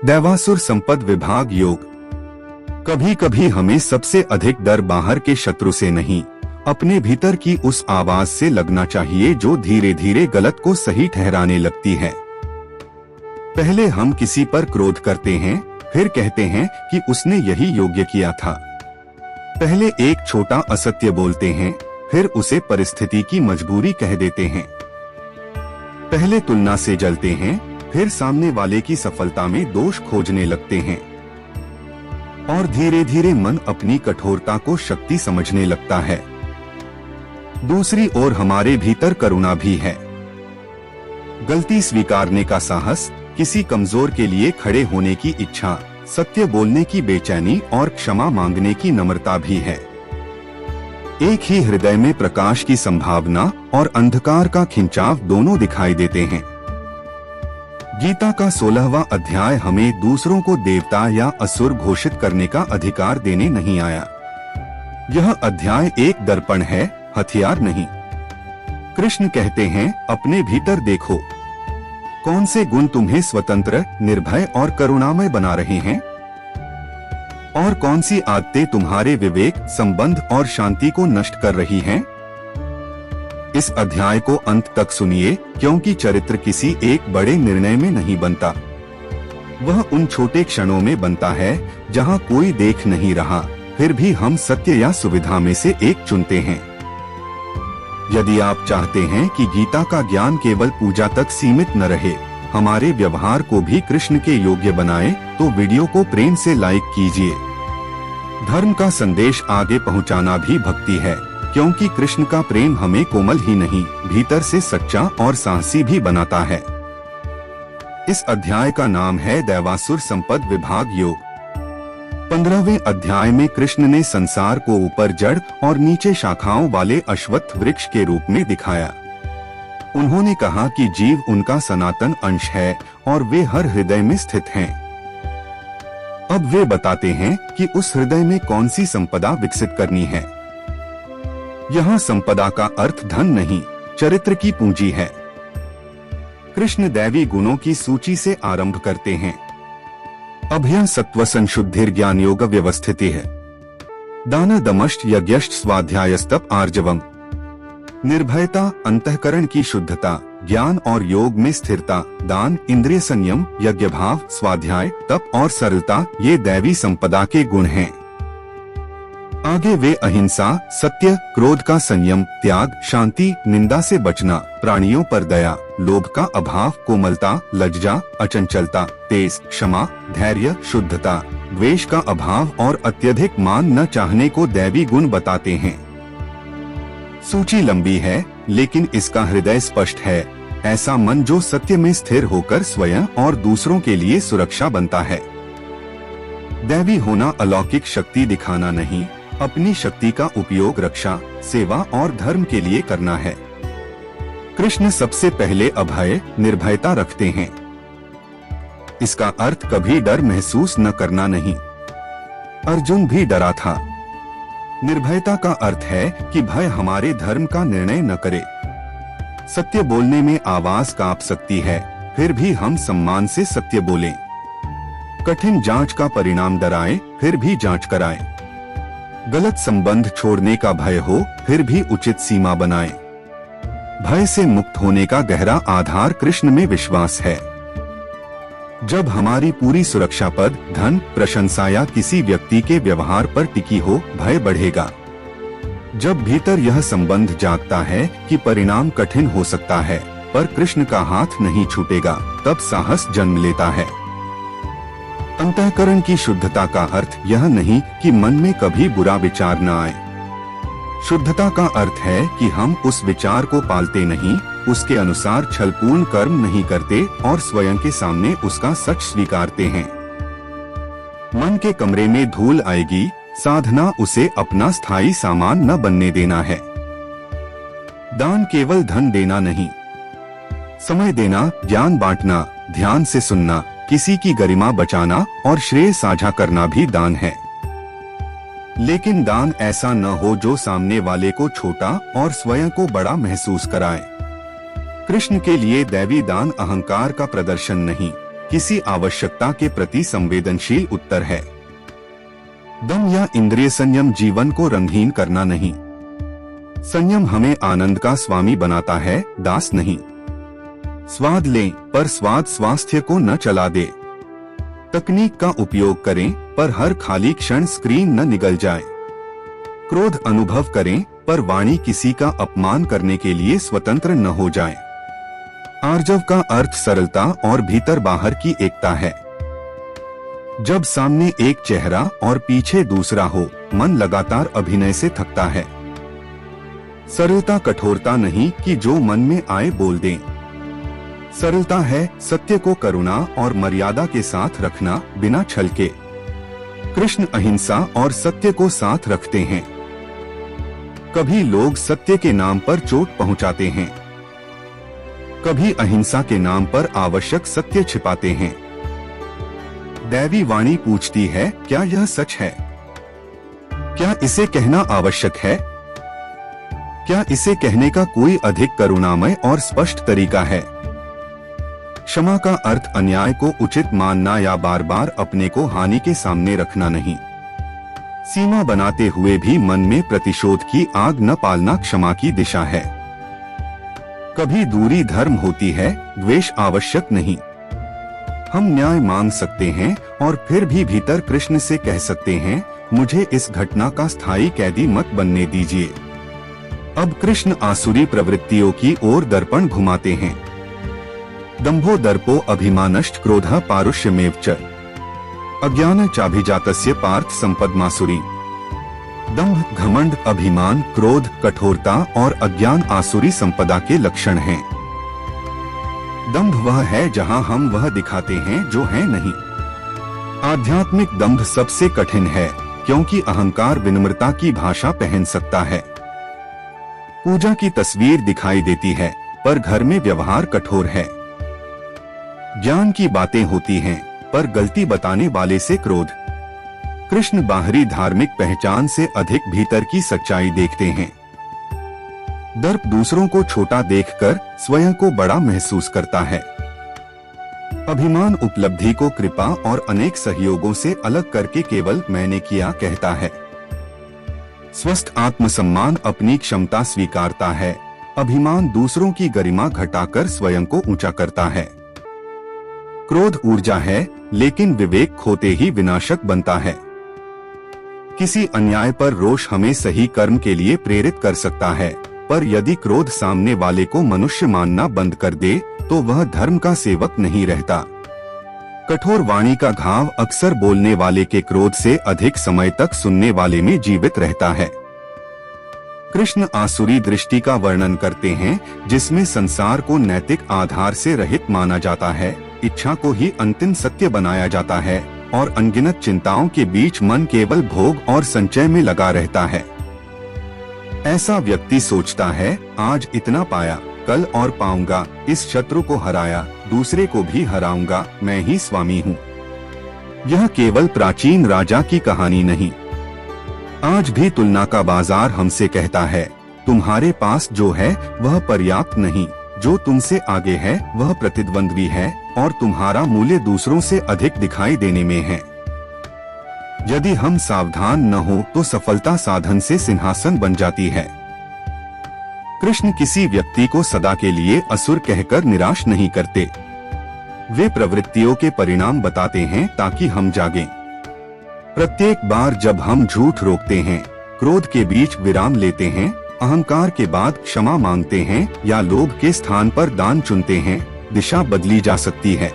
दैवासुर संपद विभाग योग। कभी कभी हमें सबसे अधिक डर बाहर के शत्रु से नहीं, अपने भीतर की उस आवाज से लगना चाहिए जो धीरे धीरे गलत को सही ठहराने लगती है। पहले हम किसी पर क्रोध करते हैं, फिर कहते हैं कि उसने यही योग्य किया था। पहले एक छोटा असत्य बोलते हैं, फिर उसे परिस्थिति की मजबूरी कह देते हैं। पहले तुलना से जलते हैं, फिर सामने वाले की सफलता में दोष खोजने लगते हैं। और धीरे धीरे मन अपनी कठोरता को शक्ति समझने लगता है। दूसरी ओर हमारे भीतर करुणा भी है। गलती स्वीकारने का साहस, किसी कमजोर के लिए खड़े होने की इच्छा, सत्य बोलने की बेचैनी और क्षमा मांगने की नम्रता भी है। एक ही हृदय में प्रकाश की संभावना और अंधकार का खिंचाव दोनों दिखाई देते हैं। गीता का 16वां अध्याय हमें दूसरों को देवता या असुर घोषित करने का अधिकार देने नहीं आया। यह अध्याय एक दर्पण है, हथियार नहीं। कृष्ण कहते हैं, अपने भीतर देखो, कौन से गुण तुम्हें स्वतंत्र, निर्भय और करुणामय बना रहे हैं, और कौन सी आदतें तुम्हारे विवेक, संबंध और शांति को नष्ट कर रही हैं। इस अध्याय को अंत तक सुनिए, क्योंकि चरित्र किसी एक बड़े निर्णय में नहीं बनता। वह उन छोटे क्षणों में बनता है जहां कोई देख नहीं रहा, फिर भी हम सत्य या सुविधा में से एक चुनते हैं। यदि आप चाहते हैं कि गीता का ज्ञान केवल पूजा तक सीमित न रहे, हमारे व्यवहार को भी कृष्ण के योग्य बनाए, तो वीडियो को प्रेम से लाइक कीजिए। धर्म का संदेश आगे पहुंचाना भी भक्ति है, क्योंकि कृष्ण का प्रेम हमें कोमल ही नहीं, भीतर से सच्चा और साहसी भी बनाता है। इस अध्याय का नाम है दैवासुर संपद विभाग योग। 15वें अध्याय में कृष्ण ने संसार को ऊपर जड़ और नीचे शाखाओं वाले अश्वत्थ वृक्ष के रूप में दिखाया। उन्होंने कहा कि जीव उनका सनातन अंश है और वे हर हृदय में स्थित हैं। अब वे बताते हैं कि उस हृदय में कौन सी संपदा विकसित करनी है। यहाँ संपदा का अर्थ धन नहीं, चरित्र की पूंजी है। कृष्ण दैवी गुणों की सूची से आरंभ करते हैं। अभय सत्व संशुद्धिर ज्ञान योग व्यवस्थिति है। दान दमश्च यज्ञश्च स्वाध्यायस्तप आर्जवम। निर्भयता, अंतःकरण की शुद्धता, ज्ञान और योग में स्थिरता, दान, इंद्रिय संयम, यज्ञ भाव, स्वाध्याय, तप और सरलता, ये दैवी संपदा के गुण हैं। आगे वे अहिंसा, सत्य, क्रोध का संयम, त्याग, शांति, निंदा से बचना, प्राणियों पर दया, लोभ का अभाव, कोमलता, लज्जा, अचंचलता, तेज, क्षमा, धैर्य, शुद्धता, द्वेष का अभाव और अत्यधिक मान न चाहने को दैवी गुण बताते हैं। सूची लंबी है, लेकिन इसका हृदय स्पष्ट है। ऐसा मन जो सत्य में स्थिर होकर स्वयं और दूसरों के लिए सुरक्षा बनता है। दैवी होना अलौकिक शक्ति दिखाना नहीं, अपनी शक्ति का उपयोग रक्षा, सेवा और धर्म के लिए करना है। कृष्ण सबसे पहले अभय, निर्भयता रखते हैं। इसका अर्थ कभी डर महसूस न करना नहीं। अर्जुन भी डरा था। निर्भयता का अर्थ है कि भय हमारे धर्म का निर्णय न करे। सत्य बोलने में आवाज कांप सकती है, फिर भी हम सम्मान से सत्य बोलें। कठिन जांच का परिणाम डराए, फिर भी जांच कराएं। गलत संबंध छोड़ने का भय हो, फिर भी उचित सीमा बनाएं। भय से मुक्त होने का गहरा आधार कृष्ण में विश्वास है। जब हमारी पूरी सुरक्षा पद, धन, प्रशंसा या किसी व्यक्ति के व्यवहार पर टिकी हो, भय बढ़ेगा। जब भीतर यह संबंध जागता है कि परिणाम कठिन हो सकता है, पर कृष्ण का हाथ नहीं छूटेगा, तब साहस जन्म लेता है। अंतःकरण की शुद्धता का अर्थ यह नहीं कि मन में कभी बुरा विचार न आए। शुद्धता का अर्थ है कि हम उस विचार को पालते नहीं, उसके अनुसार छलपूर्ण कर्म नहीं करते और स्वयं के सामने उसका सच स्वीकारते हैं। मन के कमरे में धूल आएगी, साधना उसे अपना स्थायी सामान न बनने देना है। दान केवल धन देना नहीं, समय देना, ज्ञान बांटना, ध्यान से सुनना, किसी की गरिमा बचाना और श्रेय साझा करना भी दान है। लेकिन दान ऐसा न हो जो सामने वाले को छोटा और स्वयं को बड़ा महसूस कराए। कृष्ण के लिए दैवी दान अहंकार का प्रदर्शन नहीं, किसी आवश्यकता के प्रति संवेदनशील उत्तर है। दम या इंद्रिय संयम जीवन को रंगहीन करना नहीं। संयम हमें आनंद का स्वामी बनाता है, दास नहीं। स्वाद लें, पर स्वाद स्वास्थ्य को न चला दे। तकनीक का उपयोग करें, पर हर खाली क्षण स्क्रीन न निगल जाए। क्रोध अनुभव करें, पर वाणी किसी का अपमान करने के लिए स्वतंत्र न हो जाए। आर्जव का अर्थ सरलता और भीतर बाहर की एकता है। जब सामने एक चेहरा और पीछे दूसरा हो, मन लगातार अभिनय से थकता है। सरलता कठोरता नहीं कि जो मन में आए बोल दें। सरलता है सत्य को करुणा और मर्यादा के साथ रखना, बिना छल के। कृष्ण अहिंसा और सत्य को साथ रखते हैं। कभी लोग सत्य के नाम पर चोट पहुंचाते हैं, कभी अहिंसा के नाम पर आवश्यक सत्य छिपाते हैं। दैवी वाणी पूछती है, क्या यह सच है? क्या इसे कहना आवश्यक है? क्या इसे कहने का कोई अधिक करुणामय और स्पष्ट तरीका है? क्षमा का अर्थ अन्याय को उचित मानना या बार बार अपने को हानि के सामने रखना नहीं। सीमा बनाते हुए भी मन में प्रतिशोध की आग न पालना क्षमा की दिशा है। कभी दूरी धर्म होती है, द्वेष आवश्यक नहीं। हम न्याय मांग सकते हैं और फिर भी भीतर कृष्ण से कह सकते हैं, मुझे इस घटना का स्थायी कैदी मत बनने दीजिए। अब कृष्ण आसुरी प्रवृत्तियों की ओर दर्पण घुमाते हैं। दंभो दर्पो अभिमानश्च क्रोधः पारुष्यमेव च अज्ञान चाभिजातस्य पार्थ संपद्मासुरी। दंभ, घमंड, अभिमान, क्रोध, कठोरता और अज्ञान आसुरी संपदा के लक्षण हैं। दंभ वह है जहां हम वह दिखाते हैं जो है नहीं। आध्यात्मिक दंभ सबसे कठिन है, क्योंकि अहंकार विनम्रता की भाषा पहन सकता है। पूजा की तस्वीर दिखाई देती है, पर घर में व्यवहार कठोर है। ज्ञान की बातें होती हैं, पर गलती बताने वाले से क्रोध। कृष्ण बाहरी धार्मिक पहचान से अधिक भीतर की सच्चाई देखते हैं। दर्प दूसरों को छोटा देखकर स्वयं को बड़ा महसूस करता है। अभिमान उपलब्धि को कृपा और अनेक सहयोगों से अलग करके केवल मैंने किया कहता है। स्वस्थ आत्मसम्मान अपनी क्षमता स्वीकारता है। अभिमान दूसरों की गरिमा घटाकर स्वयं को ऊंचा करता है। क्रोध ऊर्जा है, लेकिन विवेक खोते ही विनाशक बनता है। किसी अन्याय पर रोष हमें सही कर्म के लिए प्रेरित कर सकता है, पर यदि क्रोध सामने वाले को मनुष्य मानना बंद कर दे, तो वह धर्म का सेवक नहीं रहता। कठोर वाणी का घाव अक्सर बोलने वाले के क्रोध से अधिक समय तक सुनने वाले में जीवित रहता है। कृष्ण आसुरी दृष्टि का वर्णन करते हैं, जिसमें संसार को नैतिक आधार से रहित माना जाता है, इच्छा को ही अंतिम सत्य बनाया जाता है और अनगिनत चिंताओं के बीच मन केवल भोग और संचय में लगा रहता है। ऐसा व्यक्ति सोचता है, आज इतना पाया, कल और पाऊंगा, इस शत्रु को हराया, दूसरे को भी हराऊंगा, मैं ही स्वामी हूँ। यह केवल प्राचीन राजा की कहानी नहीं। आज भी तुलना का बाजार हमसे कहता है, तुम्हारे पास जो है वह पर्याप्त नहीं, जो तुमसे आगे है वह प्रतिद्वंद्वी है और तुम्हारा मूल्य दूसरों से अधिक दिखाई देने में है। यदि हम सावधान न हो तो सफलता साधन से सिंहासन बन जाती है। कृष्ण किसी व्यक्ति को सदा के लिए असुर कहकर निराश नहीं करते। वे प्रवृत्तियों के परिणाम बताते हैं ताकि हम जागें। प्रत्येक बार जब हम झूठ रोकते हैं, क्रोध के बीच विराम लेते हैं, अहंकार के बाद क्षमा मांगते हैं या लोभ के स्थान पर दान चुनते हैं, दिशा बदली जा सकती है।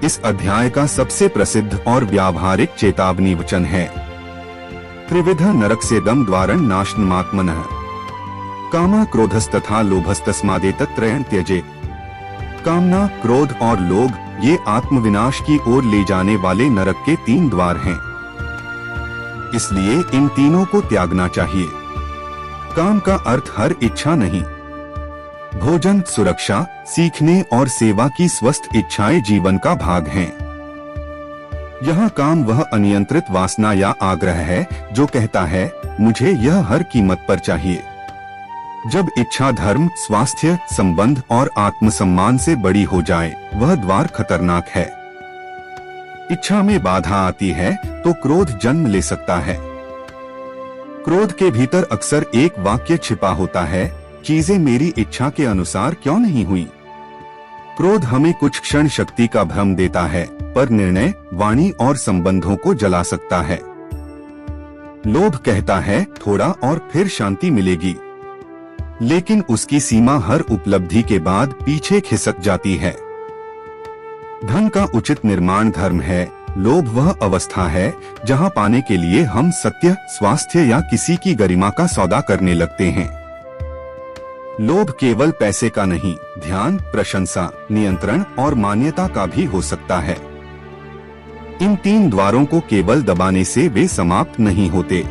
इस अध्याय का सबसे प्रसिद्ध और व्यावहारिक चेतावनी वचन है, त्रिविध नरकसेदम द्वारं नाशनमात्मनः कामा क्रोधस्तथा लोभस्तस्मादेतत्त्रयं त्यजेत्। कामना, क्रोध और लोभ ये आत्मविनाश की ओर ले जाने वाले नरक के 3 द्वार हैं। इसलिए इन तीनों को त्यागना चाहिए। काम का अर्थ हर इच्छा नहीं। भोजन, सुरक्षा, सीखने और सेवा की स्वस्थ इच्छाएं जीवन का भाग हैं। यह काम वह अनियंत्रित वासना या आग्रह है जो कहता है, मुझे यह हर कीमत पर चाहिए। जब इच्छा धर्म, स्वास्थ्य, संबंध और आत्मसम्मान से बड़ी हो जाए, वह द्वार खतरनाक है। इच्छा में बाधा आती है तो क्रोध जन्म ले सकता है। क्रोध के भीतर अक्सर एक वाक्य छिपा होता है, चीजें मेरी इच्छा के अनुसार क्यों नहीं हुई। क्रोध हमें कुछ क्षण शक्ति का भ्रम देता है, पर निर्णय, वाणी और संबंधों को जला सकता है। लोभ कहता है थोड़ा और फिर शांति मिलेगी, लेकिन उसकी सीमा हर उपलब्धि के बाद पीछे खिसक जाती है। धन का उचित निर्माण धर्म है। लोभ वह अवस्था है जहां पाने के लिए हम सत्य, स्वास्थ्य या किसी की गरिमा का सौदा करने लगते हैं। लोभ केवल पैसे का नहीं, ध्यान, प्रशंसा, नियंत्रण और मान्यता का भी हो सकता है। इन 3 द्वारों को केवल दबाने से वे समाप्त नहीं होते।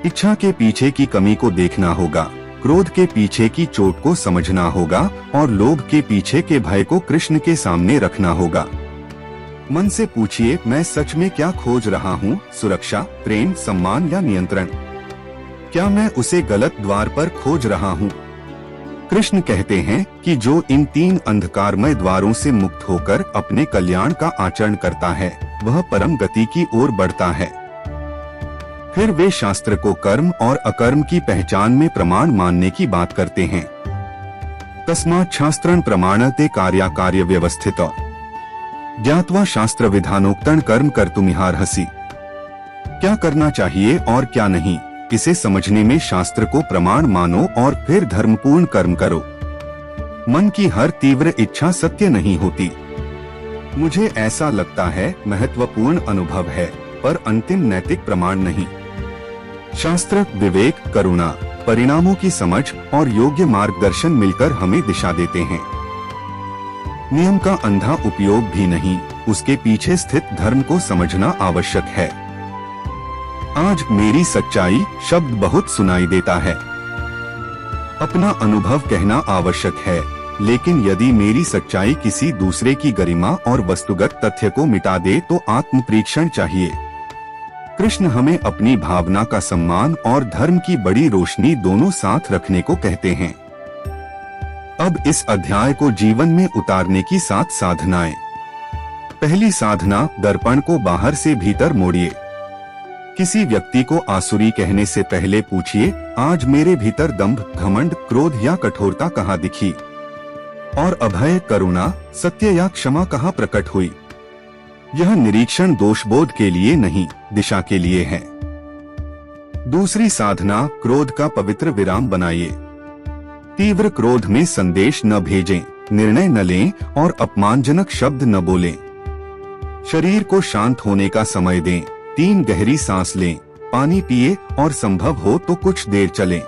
इच्छा के पीछे की कमी को देखना होगा, क्रोध के पीछे की चोट को समझना होगा और लोभ के पीछे के भय को कृष्ण के सामने रखना होगा। मन से पूछिए, मैं सच में क्या खोज रहा हूँ? सुरक्षा, प्रेम, सम्मान या नियंत्रण? क्या मैं उसे गलत द्वार पर खोज रहा हूँ? कृष्ण कहते हैं कि जो इन 3 अंधकारमय द्वारों से मुक्त होकर अपने कल्याण का आचरण करता है, वह परम गति की ओर बढ़ता है। फिर वे शास्त्र को कर्म और अकर्म की पहचान में प्रमाण मानने की बात करते हैं। तस्मात् शास्त्रं प्रमाणते कार्याकार्य व्यवस्थित ज्ञात्वा शास्त्र विधानोक्तं कर्म कर्तुमिहार्हसि। क्या करना चाहिए और क्या नहीं, इसे समझने में शास्त्र को प्रमाण मानो और फिर धर्मपूर्ण कर्म करो। मन की हर तीव्र इच्छा सत्य नहीं होती। मुझे ऐसा लगता है महत्वपूर्ण अनुभव है, पर अंतिम नैतिक प्रमाण नहीं। शास्त्र, विवेक, करुणा, परिणामों की समझ और योग्य मार्गदर्शन मिलकर हमें दिशा देते हैं। नियम का अंधा उपयोग भी नहीं, उसके पीछे स्थित धर्म को समझना आवश्यक है। आज मेरी सच्चाई शब्द बहुत सुनाई देता है। अपना अनुभव कहना आवश्यक है, लेकिन यदि मेरी सच्चाई किसी दूसरे की गरिमा और वस्तुगत तथ्य को मिटा दे तो आत्मपरीक्षण चाहिए। कृष्ण हमें अपनी भावना का सम्मान और धर्म की बड़ी रोशनी दोनों साथ रखने को कहते हैं। अब इस अध्याय को जीवन में उतारने की 7 साधनाएं। पहली साधना, दर्पण को बाहर से भीतर मोड़िए। किसी व्यक्ति को आसुरी कहने से पहले पूछिए, आज मेरे भीतर दंभ, घमंड, क्रोध या कठोरता कहाँ दिखी? और अभय, करुणा, सत्य या क्षमा कहाँ प्रकट हुई? यह निरीक्षण दोषबोध के लिए नहीं, दिशा के लिए है। दूसरी साधना, क्रोध का पवित्र विराम बनाइए। तीव्र क्रोध में संदेश न भेजें, निर्णय न लें और अपमानजनक शब्द न बोलें। शरीर को शांत होने का समय दें। 3 गहरी सांस लें, पानी पिए और संभव हो तो कुछ देर चलें।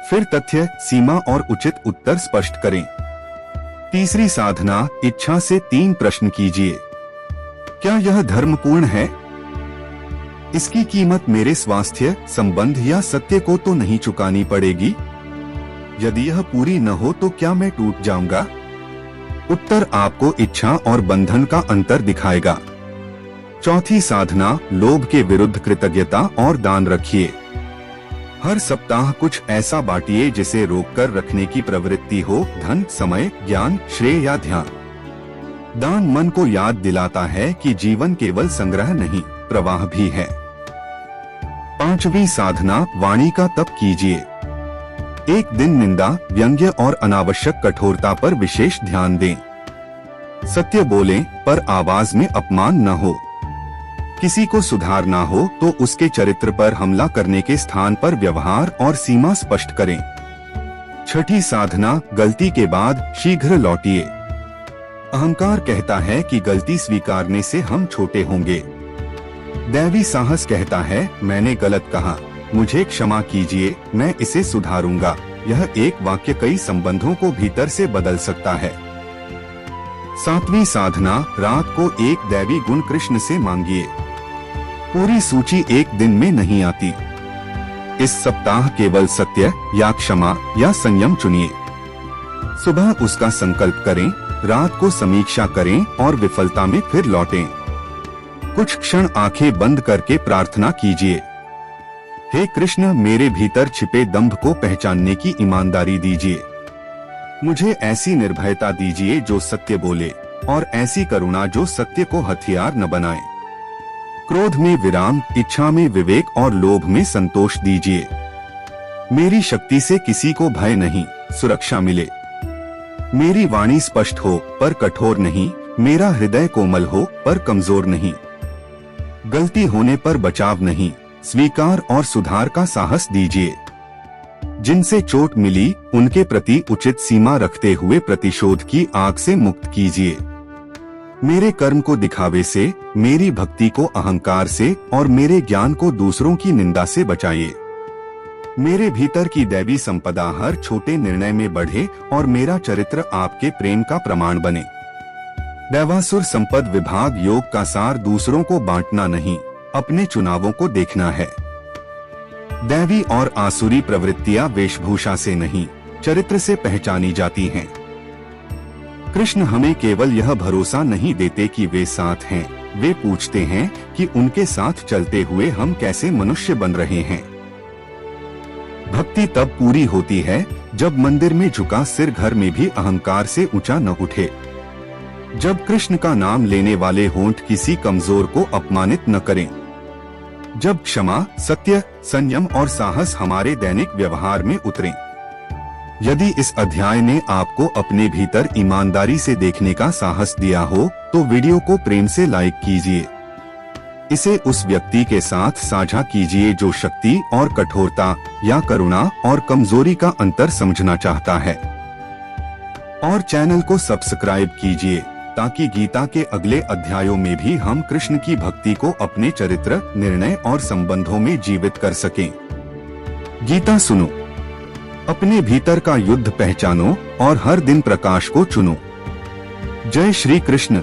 फिर तथ्य, सीमा और उचित उत्तर स्पष्ट करें। तीसरी साधना, इच्छा से 3 प्रश्न कीजिए। क्या यह धर्मपूर्ण है? इसकी कीमत मेरे स्वास्थ्य, संबंध या सत्य को तो नहीं चुकानी पड़ेगी? यदि यह पूरी न हो तो क्या मैं टूट जाऊंगा? उत्तर आपको इच्छा और बंधन का अंतर दिखाएगा। चौथी साधना, लोभ के विरुद्ध कृतज्ञता और दान रखिए। हर सप्ताह कुछ ऐसा बांटिए जिसे रोककर रखने की प्रवृत्ति हो, धन, समय, ज्ञान, श्रेय या ध्यान। दान मन को याद दिलाता है कि जीवन केवल संग्रह नहीं, प्रवाह भी है। पांचवी साधना, वाणी का तप कीजिए। एक दिन निंदा, व्यंग्य और अनावश्यक कठोरता पर विशेष ध्यान दें। सत्य बोलें, पर आवाज में अपमान न हो। किसी को सुधारना हो तो उसके चरित्र पर हमला करने के स्थान पर व्यवहार और सीमा स्पष्ट करें। छठी साधना, गलती के बाद शीघ्र लौटिए। अहंकार कहता है कि गलती स्वीकारने से हम छोटे होंगे। दैवी साहस कहता है, मैंने गलत कहा, मुझे क्षमा कीजिए, मैं इसे सुधारूंगा। यह एक वाक्य कई संबंधों को भीतर से बदल सकता है। सातवीं साधना, रात को एक दैवी गुण कृष्ण से मांगिए। पूरी सूची एक दिन में नहीं आती। इस सप्ताह केवल सत्य या क्षमा या संयम चुनिए। सुबह उसका संकल्प करें, रात को समीक्षा करें और विफलता में फिर लौटें। कुछ क्षण आंखें बंद करके प्रार्थना कीजिए। हे कृष्ण, मेरे भीतर छिपे दंभ को पहचानने की ईमानदारी दीजिए। मुझे ऐसी निर्भयता दीजिए जो सत्य बोले, और ऐसी करुणा जो सत्य को हथियार न बनाए। क्रोध में विराम, इच्छा में विवेक और लोभ में संतोष दीजिए। मेरी शक्ति से किसी को भय नहीं, सुरक्षा मिले। मेरी वाणी स्पष्ट हो पर कठोर नहीं, मेरा हृदय कोमल हो पर कमजोर नहीं। गलती होने पर बचाव नहीं, स्वीकार और सुधार का साहस दीजिए। जिनसे चोट मिली उनके प्रति उचित सीमा रखते हुए प्रतिशोध की आग से मुक्त कीजिए। मेरे कर्म को दिखावे से, मेरी भक्ति को अहंकार से और मेरे ज्ञान को दूसरों की निंदा से बचाइए। मेरे भीतर की दैवी संपदा हर छोटे निर्णय में बढ़े और मेरा चरित्र आपके प्रेम का प्रमाण बने। दैवासुर संपद विभाग योग का सार दूसरों को बांटना नहीं, अपने चुनावों को देखना है। दैवी और आसुरी प्रवृत्तियां वेशभूषा से नहीं, चरित्र से पहचानी जाती हैं। कृष्ण हमें केवल यह भरोसा नहीं देते कि वे साथ हैं, वे पूछते हैं कि उनके साथ चलते हुए हम कैसे मनुष्य बन रहे हैं। भक्ति तब पूरी होती है जब मंदिर में झुका सिर घर में भी अहंकार से ऊंचा न उठे। जब कृष्ण का नाम लेने वाले होंठ किसी कमजोर को अपमानित न करें। जब क्षमा, सत्य, संयम और साहस हमारे दैनिक व्यवहार में उतरें। यदि इस अध्याय ने आपको अपने भीतर ईमानदारी से देखने का साहस दिया हो तो वीडियो को प्रेम से लाइक कीजिए। इसे उस व्यक्ति के साथ साझा कीजिए जो शक्ति और कठोरता या करुणा और कमजोरी का अंतर समझना चाहता है। और चैनल को सब्सक्राइब कीजिए ताकि गीता के अगले अध्यायों में भी हम कृष्ण की भक्ति को अपने चरित्र, निर्णय और संबंधों में जीवित कर सकें। गीता सुनो, अपने भीतर का युद्ध पहचानो और हर दिन प्रकाश को चुनो। जय श्री कृष्ण।